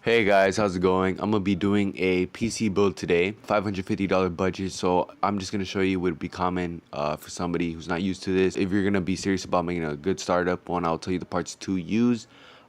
Hey guys, how's it going? I'm gonna be doing a PC build today, $550 budget, so I'm just gonna show you what would be common for somebody who's not used to this. If you're gonna be serious about making a good startup one, I'll tell you the parts to use.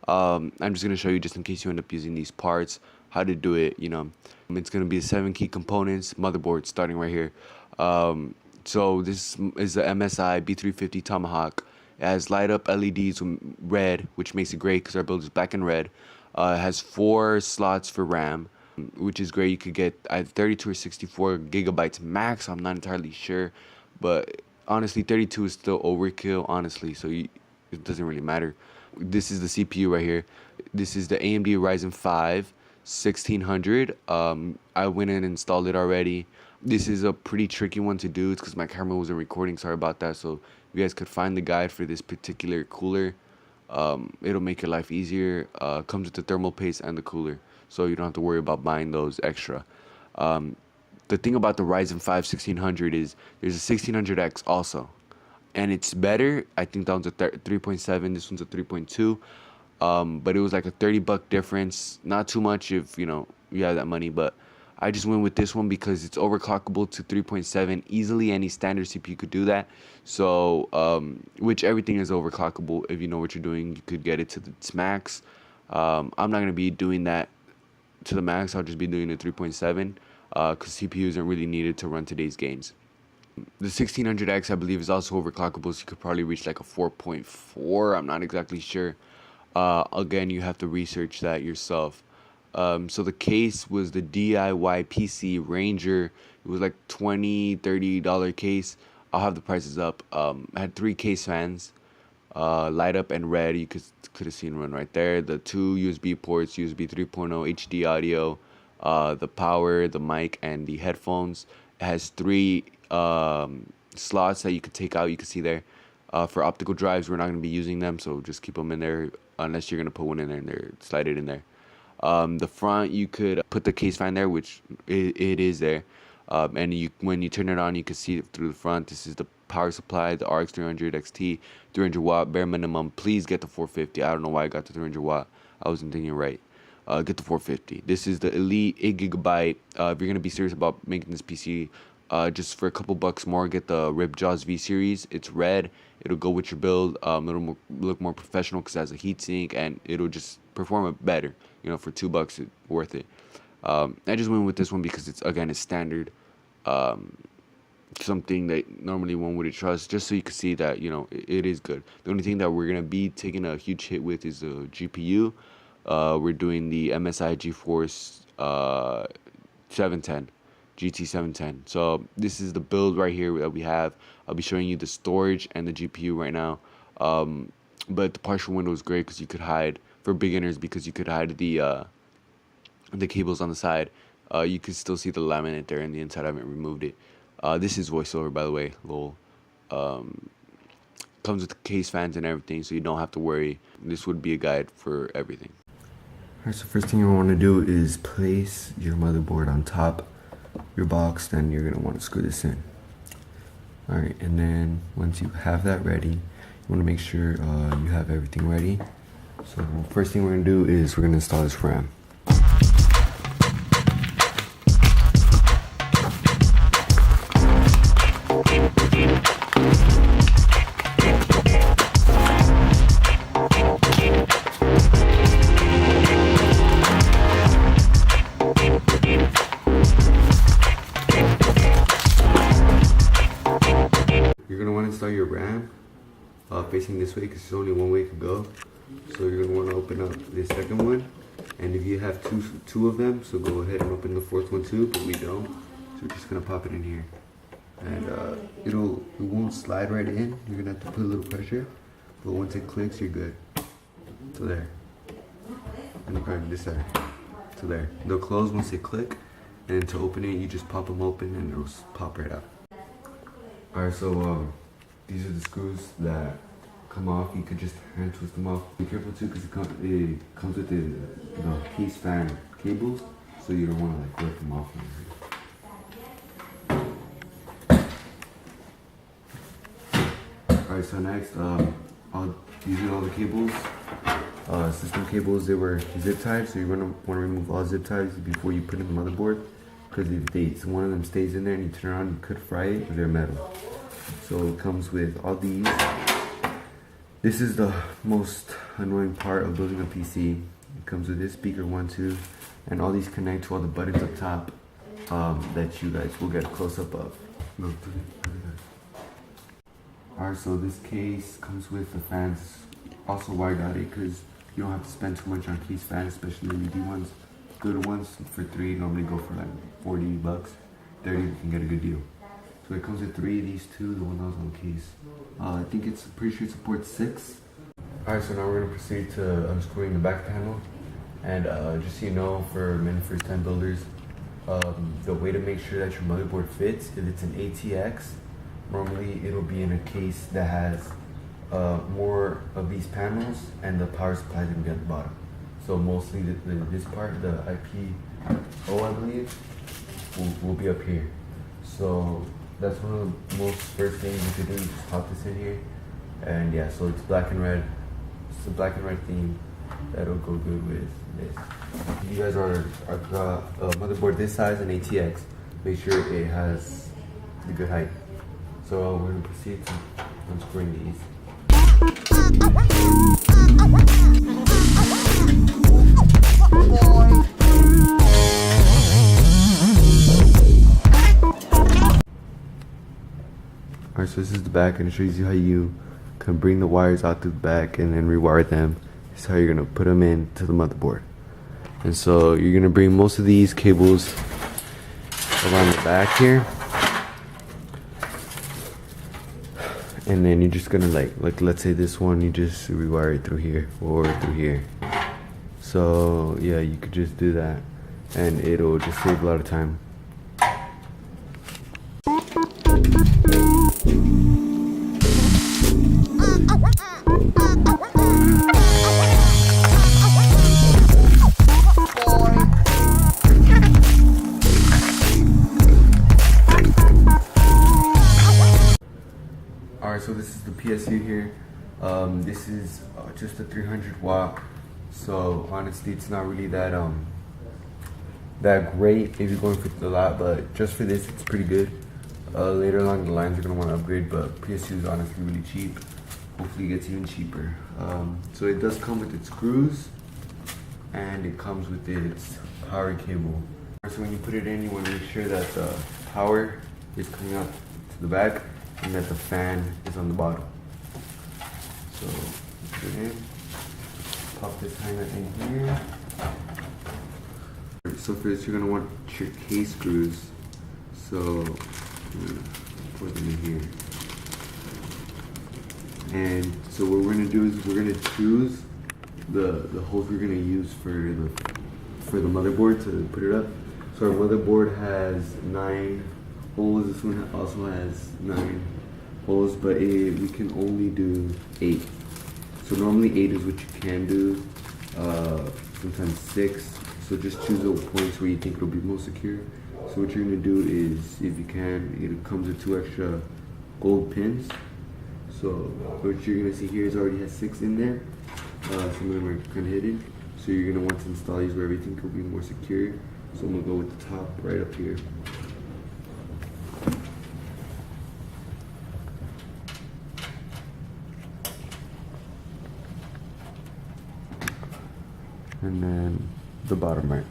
I'm just gonna show you, just in case you end up using these parts, how to do it. It's gonna be 7 key components, motherboard starting right here. So this is the MSI B350 Tomahawk. It has light up LEDs with red, which makes it great because our build is black and red. It has 4 slots for RAM, which is great. You could get either 32 or 64 gigabytes max. I'm not entirely sure, but honestly, 32 is still overkill, honestly, so it doesn't really matter. This is the CPU right here. This is the AMD Ryzen 5 1600. I went in and installed it already. This is a pretty tricky one to do. It's because my camera wasn't recording. Sorry about that. So if you guys could find the guide for this particular cooler, it'll make your life easier. Comes with the thermal paste and the cooler, so you don't have to worry about buying those extra. The thing about the Ryzen 5 1600 is there's a 1600X also, and it's better. I think that one's a 3.7, this one's a 3.2. But it was like a $30 difference. Not too much if you have that money, but I just went with this one because it's overclockable to 3.7 easily. Any standard CPU could do that. So which everything is overclockable. If you know what you're doing, you could get it to its max. I'm not going to be doing that to the max. I'll just be doing the 3.7 because CPU isn't really needed to run today's games. The 1600X, I believe, is also overclockable, so you could probably reach like a 4.4. I'm not exactly sure. Again, you have to research that yourself. So the case was the DIY PC Ranger. It was like $20-$30 case. I'll have the prices up. I had 3 case fans, light up and red. You could have seen one right there. The 2 USB ports, USB 3.0 HD audio, the power, the mic, and the headphones. It has 3 slots that you could take out. You can see there. For optical drives, we're not going to be using them, so just keep them in there unless you're going to put one in there, slide it in there. The front, you could put the case fan there, which it is there. And when you turn it on, you can see it through the front. This is the power supply, the RX 300 XT, 300 watt, bare minimum. Please get the 450. I don't know why I got the 300 watt. I wasn't thinking right. Get the 450. This is the Elite 8 gigabyte. If you're going to be serious about making this PC, just for a couple bucks more, get the Ripjaws V series. It's red. It'll go with your build. It'll look more professional because it has a heatsink, and it'll just perform better. For $2, it's worth it. I just went with this one because it's standard. Something that normally one wouldn't trust, just so you can see that it is good. The only thing that we're gonna be taking a huge hit with is the GPU. We're doing the MSI GeForce 710. GT 710. So this is the build right here that we have. I'll be showing you the storage and the GPU right now. But the partial window is great because you could hide, for beginners, because you could hide the cables on the side. You could still see the laminate there in the inside. I haven't removed it. This is voiceover, by the way. Lol. Comes with case fans and everything, so you don't have to worry. This would be a guide for everything. Alright, so first thing you want to do is place your motherboard on top your box. Then you're going to want to screw this in. Alright, and then once you have that ready, you want to make sure you have everything ready. So first thing we're going to do is we're going to install this RAM. You're going to want to install your RAM facing this way because there's only one way to go. So you're going to want to open up this second one, and if you have two of them, so go ahead and open the fourth one too, but we don't. So we're just going to pop it in here, and it won't slide right in. You're going to have to put a little pressure, but once it clicks, you're good. So there. And probably this side. So there. They'll close once they click, and then to open it, you just pop them open and it'll pop right out. Alright, so these are the screws that come off. You could just hand twist them off. Be careful too, because it comes with the case fan cables, so you don't want to rip them off. Alright, so next, these are all the cables. system cables, they were zip tied, so you're gonna want to remove all zip ties before you put in the motherboard, because if one of them stays in there and you turn around, you could fry it because they're metal. So it comes with all these. This is the most annoying part of building a PC. It comes with this speaker 1, 2, and all these connect to all the buttons up top that you guys will get a close up of. No, alright, so this case comes with the fans, also wire dotted, because you don't have to spend too much on case fans, especially LED ones. Good ones for 3 normally go for like 40 bucks. 30 you can get a good deal. So it comes with 3 of these 2, the one that was on the case. I think it's pretty sure it supports 6. Alright, so now we're gonna proceed to unscrewing the back panel. And just so you know, for many first time builders, the way to make sure that your motherboard fits, if it's an ATX, normally it'll be in a case that has more of these panels and the power supply is gonna be at the bottom. So mostly this part, the IPO I believe, will be up here. So that's one of the most first things you could do, is just pop this in here. And yeah, so it's black and red. It's a black and red theme that'll go good with this. If you guys are a motherboard this size and ATX, make sure it has the good height. So we're gonna proceed to unscrewing these. Alright, so this is the back, and it shows you how you can bring the wires out to the back and then rewire them. This is how you're gonna put them into the motherboard. And so you're gonna bring most of these cables around the back here, and then you're just gonna like let's say this one, you just rewire it through here or through here. So yeah, you could just do that and it'll just save a lot of time. Alright, so this is the PSU here. This is just a 300 watt. So honestly, it's not really that great if you're going for the lot, but just for this, it's pretty good. Later along the lines, you're gonna want to upgrade, but PSU is honestly really cheap. Hopefully, it gets even cheaper. So it does come with its screws, and it comes with its power cable. So when you put it in, you want to make sure that the power is coming out to the back and that the fan is on the bottom. So put it in. Pop this timer in here. So for this, you're gonna want your case screws. So put them in here. And so what we're gonna do is we're gonna choose the holes we're gonna use for the motherboard to put it up. So our motherboard has 9 holes. This one also has 9 holes, but we can only do 8. So normally 8 is what you can do, sometimes 6. So just choose the points where you think it'll be most secure. So what you're gonna do is, if you can, it comes with 2 extra gold pins. So what you're gonna see here is already has 6 in there. Some of them are kind of hidden. So you're gonna want to install these where everything will be more secure. So I'm gonna go with the top right up here. And then the bottom right.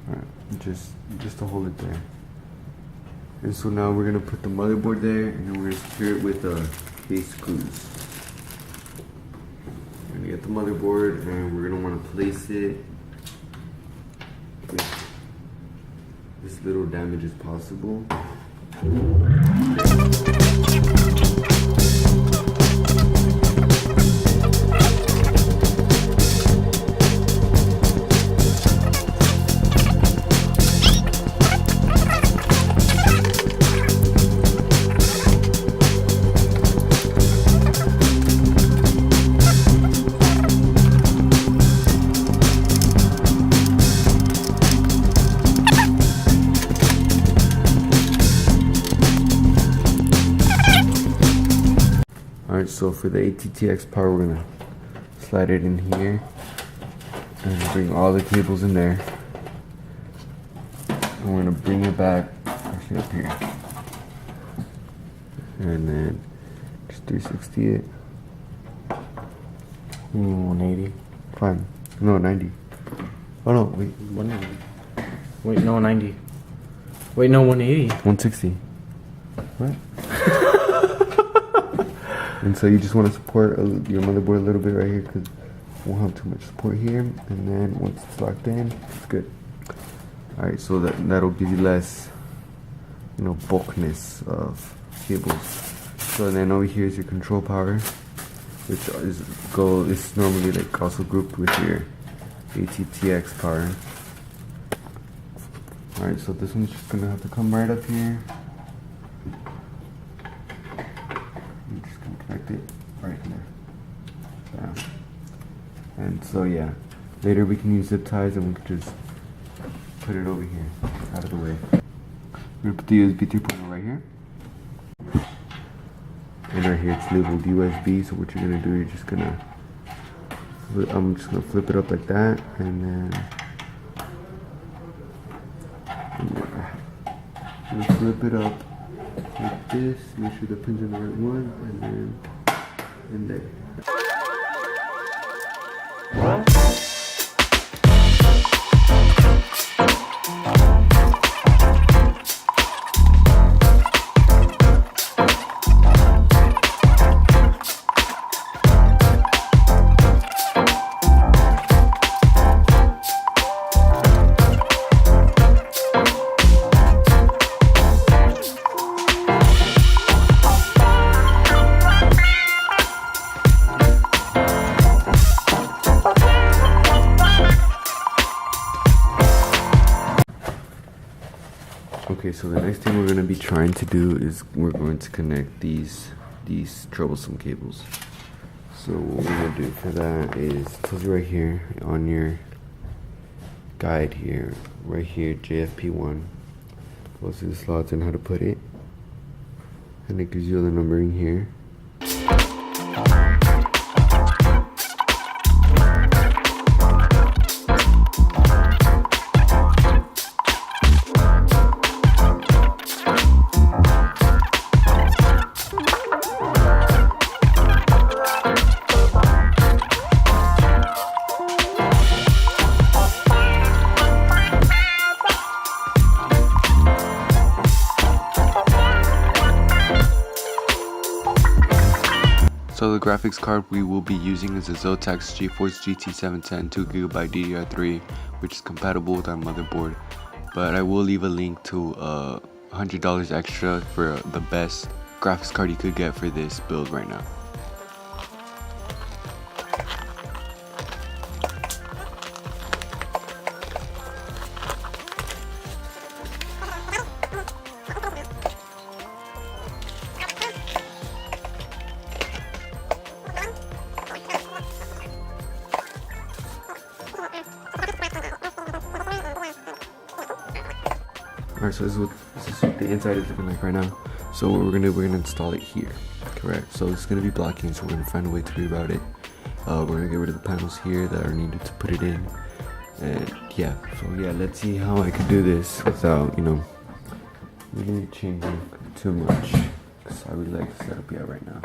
Alright, just to hold it there. And so now we're gonna put the motherboard there, and then we're gonna secure it with case screws. We're gonna get the motherboard, and we're gonna want to place it with as little damage as possible. Alright, so for the ATTX power, we're gonna slide it in here and bring all the cables in there. And we're gonna bring it back actually up here. And then just 360 it. 180. Fine. No, 90. Oh no, wait. 190. Wait, no, 90. Wait, no, 180. 160. What? And so you just want to support your motherboard a little bit right here because we won't have too much support here. And then once it's locked in, it's good. Alright, so that'll give you less, you know, bulkiness of cables. So then over here is your control power, which is normally like also grouped with your ATTX power. Alright, so this one's just gonna have to come right up here. I'm just gonna connect it right here. Yeah. And so yeah, later we can use zip ties and we can just put it over here, out of the way. We're gonna put the USB 3.0 right here. And right here it's labeled USB, so what you're gonna do, I'm just gonna flip it up like that, and then flip it up like this, make sure the pin's in the right one, and then in there. Okay, so the next thing we're going to be trying to do is we're going to connect these troublesome cables. So what we're going to do for that is, it tells you right here on your guide here, right here, JFP1, goes through the slots and how to put it, and it gives you the numbering here. So the graphics card we will be using is a Zotac GeForce GT710 2GB DDR3, which is compatible with our motherboard. But I will leave a link to $100 extra for the best graphics card you could get for this build right now. Alright, so this is what the inside is looking like right now. So what we're gonna install it here, correct? So it's gonna be blocking, so we're gonna find a way to reroute it. We're gonna get rid of the panels here that are needed to put it in, and yeah. So yeah, let's see how I can do this without, you know, really changing too much, because I really like the setup we have right now.